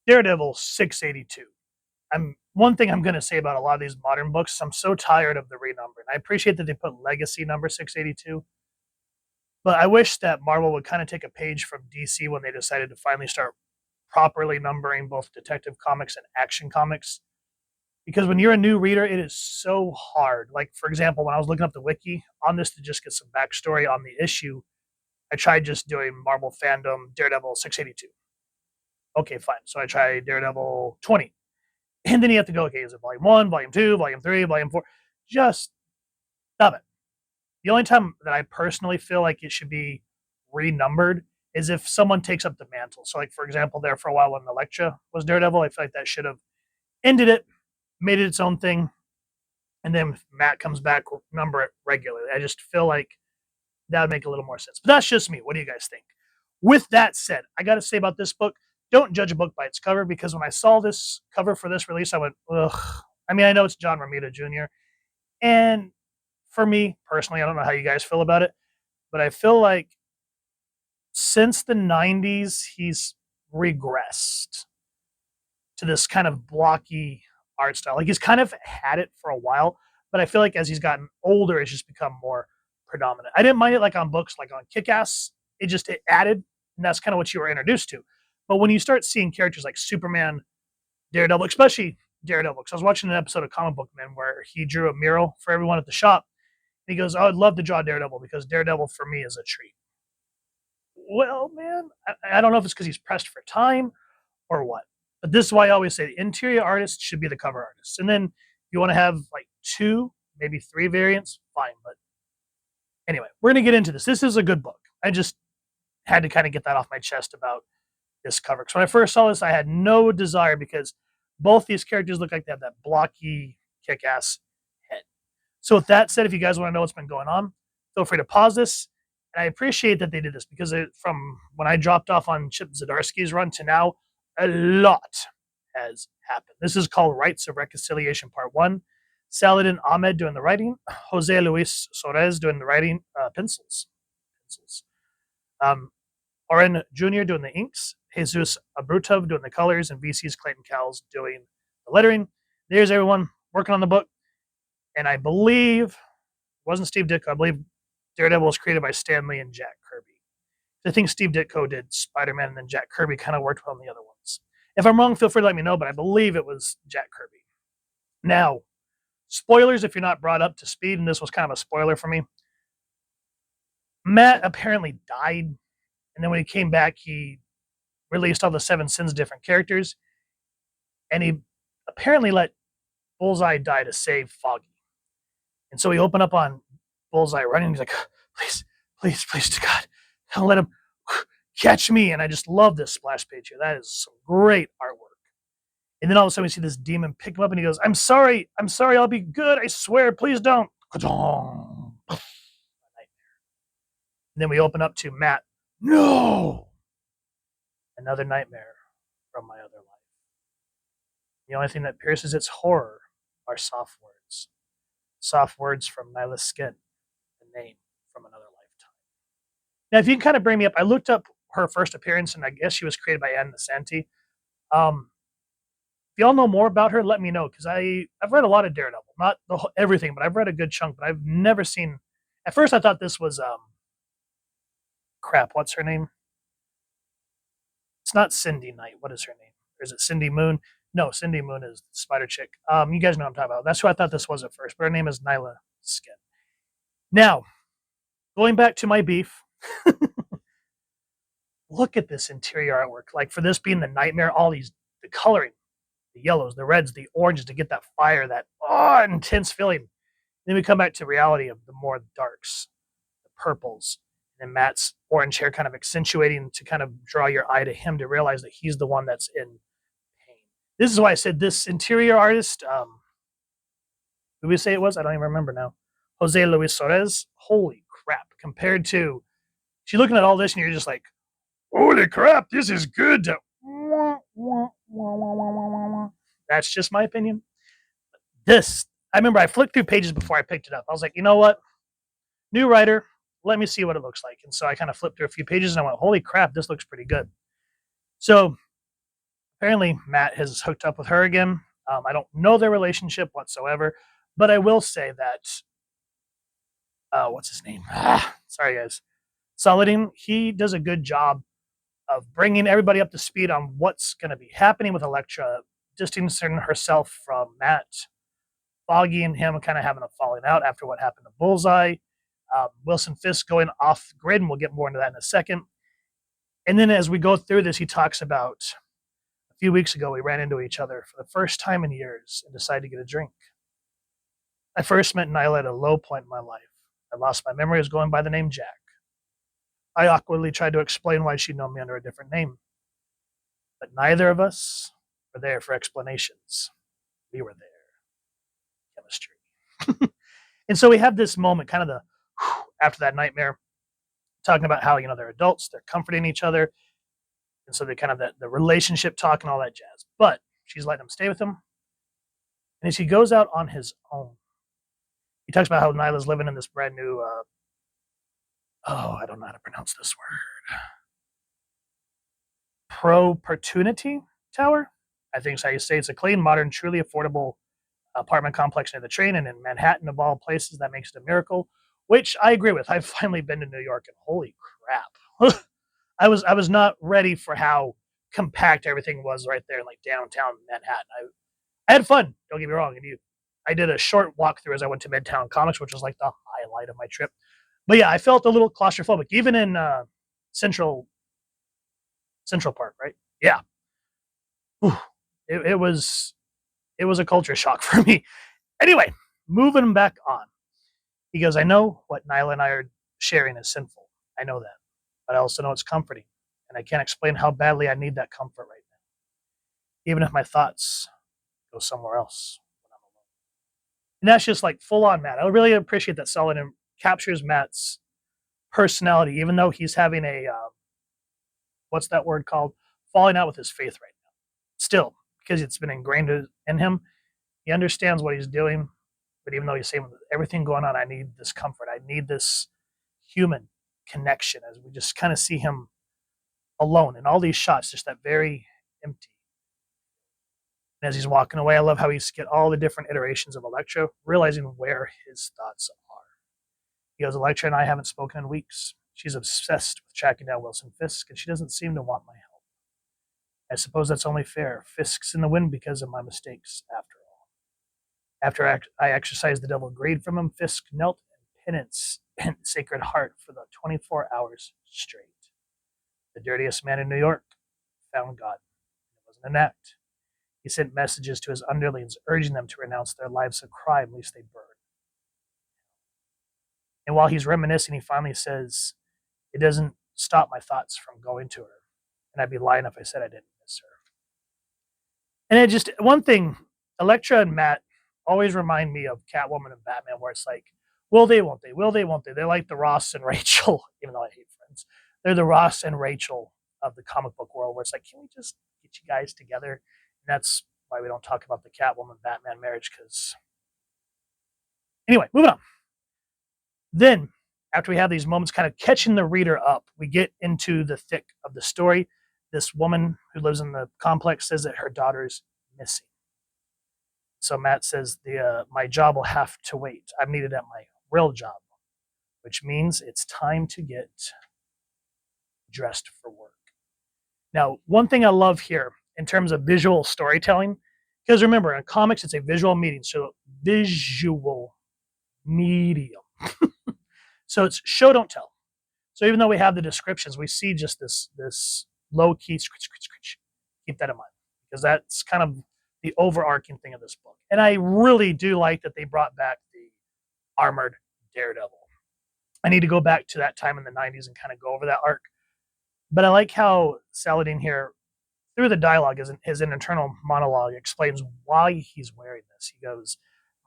Daredevil 682. One thing I'm going to say about a lot of these modern books, I'm so tired of the renumbering. I appreciate that they put Legacy number 682, but I wish that Marvel would kind of take a page from DC when they decided to finally start properly numbering both Detective Comics and Action Comics. Because when you're a new reader, it is so hard. Like, for example, when I was looking up the wiki on this to just get some backstory on the issue, I tried just doing Marvel Fandom Daredevil 682. Okay, fine. So I tried Daredevil 20. And then you have to go, okay, is it volume 1, volume 2, volume 3, volume 4? Just stop it. The only time that I personally feel like it should be renumbered is if someone takes up the mantle. So, like, for example, there for a while when Elektra was Daredevil, I feel like that should have ended it, made it its own thing, and then Matt comes back, number it regularly. I just feel like that would make a little more sense. But that's just me. What do you guys think? With that said, I got to say about this book, don't judge a book by its cover, because when I saw this cover for this release, I went, ugh. I mean, I know it's John Romita Jr., and for me, personally, I don't know how you guys feel about it, but I feel like since the 90s, he's regressed to this kind of blocky art style. Like, he's kind of had it for a while, but I feel like as he's gotten older, it's just become more predominant. I didn't mind it like on books like on Kick-Ass. It added, and that's kind of what you were introduced to. But when you start seeing characters like Superman, Daredevil, especially Daredevil, because I was watching an episode of Comic Book Man where he drew a mural for everyone at the shop, and he goes, "I would love to draw Daredevil because Daredevil for me is a treat." Well, man, I don't know if it's because he's pressed for time or what, but this is why I always say the interior artist should be the cover artist. And then if you want to have like 2, maybe 3 variants, fine. But anyway, we're going to get into this. This is a good book. I just had to kind of get that off my chest about this cover. So when I first saw this, I had no desire because both these characters look like they have that blocky, kick-ass head. So with that said, if you guys want to know what's been going on, feel free to pause this. And I appreciate that they did this because from when I dropped off on Chip Zdarsky's run to now, a lot has happened. This is called Rites of Reconciliation Part 1. Saladin Ahmed doing the writing. Jose Luis Soares doing the writing, pencils. Oren Junior doing the inks. Jesus Aburtov doing the colors. And VC's Clayton Cowles doing the lettering. There's everyone working on the book. And I believe, it wasn't Steve Ditko, I believe Daredevil was created by Stan Lee and Jack Kirby. I think Steve Ditko did Spider-Man, and then Jack Kirby kind of worked on the other ones. If I'm wrong, feel free to let me know, but I believe it was Jack Kirby. Now, spoilers if you're not brought up to speed, and this was kind of a spoiler for me. Matt apparently died, and then when he came back, he released all the 7 Sins of different characters, and he apparently let Bullseye die to save Foggy. And so he opened up on Bullseye running. He's like, please to God, don't let him catch me. And I just love this splash page here. That is some great artwork. And then all of a sudden we see this demon pick him up and he goes, I'm sorry, I'll be good. I swear, please don't. And then we open up to Matt. No! Another nightmare from my other life. The only thing that pierces its horror are soft words. Soft words from Nyla's skin. Name from another lifetime. Now, if you can kind of bring me up, I looked up her first appearance, and I guess she was created by Ann Nasanti. If y'all know more about her, let me know, because I've read a lot of Daredevil, not everything, but I've read a good chunk. But I've never seen. At first, I thought this was what's her name? It's not Cindy Knight. What is her name? Or is it Cindy Moon? No, Cindy Moon is the Spider Chick. You guys know what I'm talking about. That's who I thought this was at first, but her name is Nyla Skin. Now, going back to my beef, look at this interior artwork. Like, for this being the nightmare, all the coloring, the yellows, the reds, the oranges to get that fire, that intense feeling. Then we come back to reality of the more darks, the purples, and Matt's orange hair kind of accentuating to kind of draw your eye to him to realize that he's the one that's in pain. This is why I said this interior artist, who did we say it was? I don't even remember now. Jose Luis Soares, holy crap, compared to, you're looking at all this and you're just like, holy crap, this is good. That's just my opinion. This, I remember I flipped through pages before I picked it up. I was like, you know what? New writer, let me see what it looks like. And so I kind of flipped through a few pages and I went, holy crap, this looks pretty good. So apparently Matt has hooked up with her again. I don't know their relationship whatsoever, but I will say that what's his name? Sorry, guys. Saladin, he does a good job of bringing everybody up to speed on what's going to be happening with Elektra, distancing herself from Matt. Foggy and him kind of having a falling out after what happened to Bullseye. Wilson Fisk going off grid, and we'll get more into that in a second. And then as we go through this, he talks about a few weeks ago we ran into each other for the first time in years and decided to get a drink. I first met Nyla at a low point in my life. I lost my memory as going by the name Jack. I awkwardly tried to explain why she'd known me under a different name. But neither of us were there for explanations. We were there. Chemistry. And so we have this moment, kind of the after that nightmare, talking about how, they're adults, they're comforting each other. And so they kind of the relationship talk and all that jazz. But she's letting him stay with him. And as he goes out on his own, he talks about how Nyla's living in this brand new, I don't know how to pronounce this word. Propertunity Tower, I think is how you say. It's a clean, modern, truly affordable apartment complex near the train and in Manhattan, of all places. That makes it a miracle, which I agree with. I've finally been to New York, and holy crap. I was not ready for how compact everything was right there in like downtown Manhattan. I had fun, don't get me wrong. And I did a short walkthrough as I went to Midtown Comics, which was like the highlight of my trip. But yeah, I felt a little claustrophobic, even in Central Park, right? Yeah. It was a culture shock for me. Anyway, moving back on. He goes, I know what Nyla and I are sharing is sinful. I know that. But I also know it's comforting. And I can't explain how badly I need that comfort right now. Even if my thoughts go somewhere else when I'm alone. And that's just like full on Matt. I really appreciate that Saladin captures Matt's personality, even though he's having a, what's that word called? Falling out with his faith right now. Still, because it's been ingrained in him, he understands what he's doing. But even though he's saying, with everything going on, I need this comfort. I need this human connection, as we just kind of see him alone in all these shots, just that very empty. And as he's walking away, I love how he's get all the different iterations of Elektra, realizing where his thoughts are. He goes, Elektra and I haven't spoken in weeks. She's obsessed with tracking down Wilson Fisk, and she doesn't seem to want my help. I suppose that's only fair. Fisk's in the wind because of my mistakes, after all. After I exorcised the devil greed from him, Fisk knelt in penance and Sacred Heart for the 24 hours straight. The dirtiest man in New York found God. It wasn't an act. He sent messages to his underlings, urging them to renounce their lives of crime, lest they burn. And while he's reminiscing, he finally says, it doesn't stop my thoughts from going to her. And I'd be lying if I said I didn't miss her. And it just, one thing, Elektra and Matt always remind me of Catwoman and Batman, where it's like, will they, won't they? Will they, won't they? They're like the Ross and Rachel, even though I hate Friends. They're the Ross and Rachel of the comic book world, where it's like, can we just get you guys together? And that's why we don't talk about the Catwoman-Batman marriage, because... Anyway, moving on. Then, after we have these moments kind of catching the reader up, we get into the thick of the story. This woman who lives in the complex says that her daughter's missing. So Matt says, my job will have to wait. I'm needed at my real job, which means it's time to get dressed for work. Now, one thing I love here in terms of visual storytelling, because remember, in comics, it's a visual medium. So visual medium. So it's show, don't tell. So even though we have the descriptions, we see just this low-key scritch. Keep that in mind, because that's kind of the overarching thing of this book. And I really do like that they brought back the armored Daredevil. I need to go back to that time in the 90s and kind of go over that arc. But I like how Saladin here, through the dialogue, his internal monologue, explains why he's wearing this. He goes,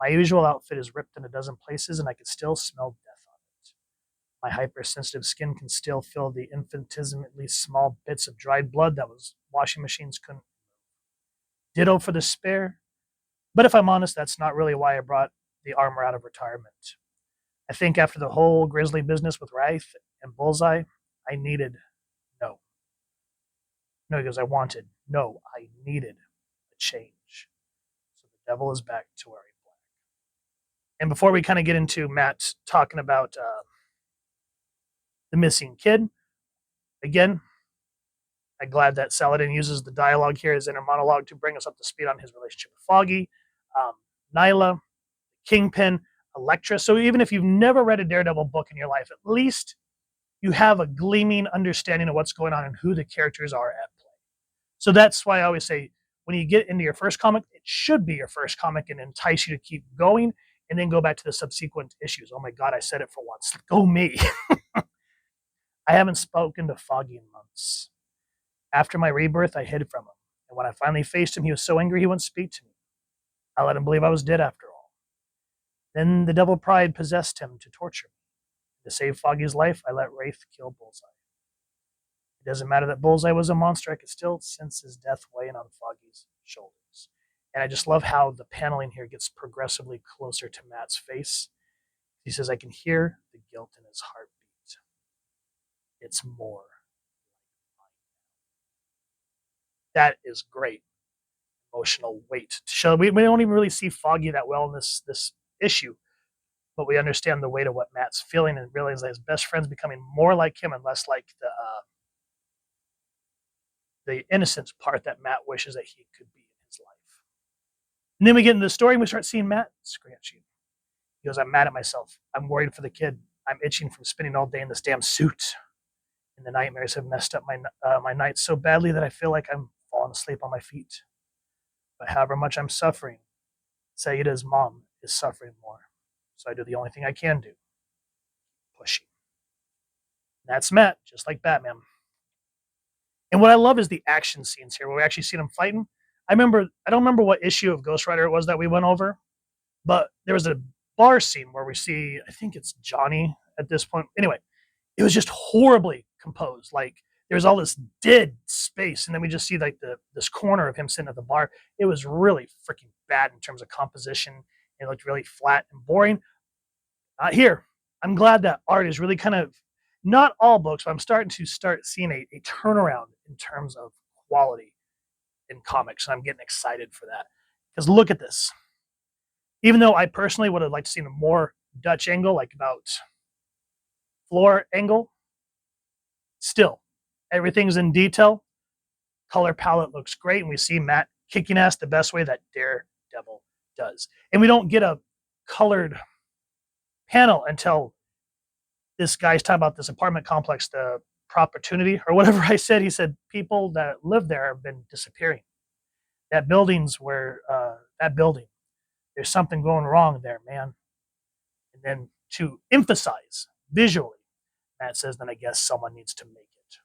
my usual outfit is ripped in a dozen places, and I can still smell death on it. My hypersensitive skin can still feel the infinitesimally small bits of dried blood that washing machines couldn't. Ditto for the spare. But if I'm honest, that's not really why I brought the armor out of retirement. I think after the whole grisly business with Wraith and Bullseye, I needed No, he goes, I wanted. No, I needed a change. So the devil is back to wearing black. And before we kind of get into Matt talking about the missing kid, again, I'm glad that Saladin uses the dialogue here as inner monologue to bring us up to speed on his relationship with Foggy, Nyla, Kingpin, Elektra. So even if you've never read a Daredevil book in your life, at least you have a gleaming understanding of what's going on and who the characters are at play. So that's why I always say, when you get into your first comic, it should be your first comic and entice you to keep going and then go back to the subsequent issues. Oh my God, I said it for once. Go me. I haven't spoken to Foggy in months. After my rebirth, I hid from him. And when I finally faced him, he was so angry he wouldn't speak to me. I let him believe I was dead after all. Then the devil pride possessed him to torture me. To save Foggy's life, I let Wraith kill Bullseye. It doesn't matter that Bullseye was a monster, I could still sense his death weighing on Foggy's shoulders. And I just love how the paneling here gets progressively closer to Matt's face. He says, I can hear the guilt in his heartbeat. It's more. That is great emotional weight to show. We don't even really see Foggy that well in this issue, but we understand the weight of what Matt's feeling and realize that his best friend's becoming more like him and less like the innocent part that Matt wishes that he could be in his life. And then we get into the story and we start seeing Matt scratching. He goes, I'm mad at myself. I'm worried for the kid. I'm itching from spending all day in this damn suit. And the nightmares have messed up my nights so badly that I feel like I'm falling asleep on my feet. But however much I'm suffering, Sayyida's mom is suffering more. So I do the only thing I can do. Pushing. That's Matt, just like Batman. And what I love is the action scenes here, where we actually see them fighting. I don't remember what issue of Ghost Rider it was that we went over, but there was a bar scene where we see, I think it's Johnny at this point. Anyway, it was just horribly composed. Like, there's all this dead space, and then we just see like this corner of him sitting at the bar. It was really freaking bad in terms of composition. It looked really flat and boring. Here, I'm glad that art is really kind of, not all books, but I'm starting to seeing a turnaround in terms of quality in comics, and I'm getting excited for that. Because look at this. Even though I personally would have liked to see a more Dutch angle, like about floor angle, still, everything's in detail. Color palette looks great, and we see Matt kicking ass the best way that Daredevil does. And we don't get a colored panel until this guy's talking about this apartment complex, the Opportunity, or whatever I said. He said people that live there have been disappearing. That building, there's something going wrong there, man. And then to emphasize visually, Matt says, then I guess someone needs to make it.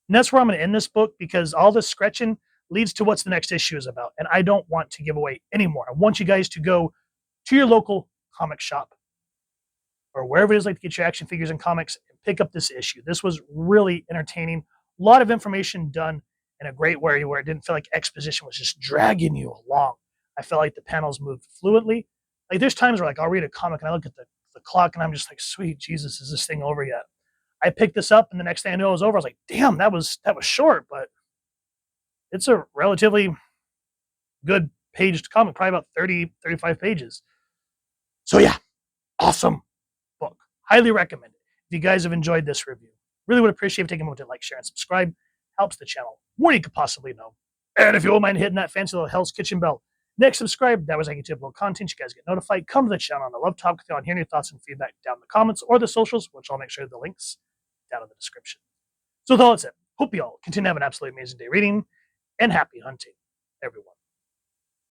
And that's where I'm going to end this book, because all this scratching leads to what's the next issue is about. And I don't want to give away anymore. I want you guys to go to your local comic shop or wherever it is like to get your action figures and comics and pick up this issue. This was really entertaining. A lot of information done in a great way where it didn't feel like exposition was just dragging you along. I felt like the panels moved fluently. Like, there's times where, like, I'll read a comic and I look at the clock and I'm just like, sweet Jesus, is this thing over yet? I picked this up and the next thing I knew it was over. I was like, damn, that was short, but it's a relatively good paged comic, probably about 30, 35 pages. So yeah, awesome book. Highly recommend it. If you guys have enjoyed this review, really would appreciate if you take a moment to like, share, and subscribe. Helps the channel more than you could possibly know. And if you won't mind hitting that fancy little Hell's Kitchen bell, next subscribe. That was like typical content. You guys get notified. Come to the channel on the Love Talk. If you want to hear your thoughts and feedback down in the comments or the socials, which I'll make sure the links down in the description. So with all that said, hope you all continue to have an absolutely amazing day reading, and happy hunting, everyone.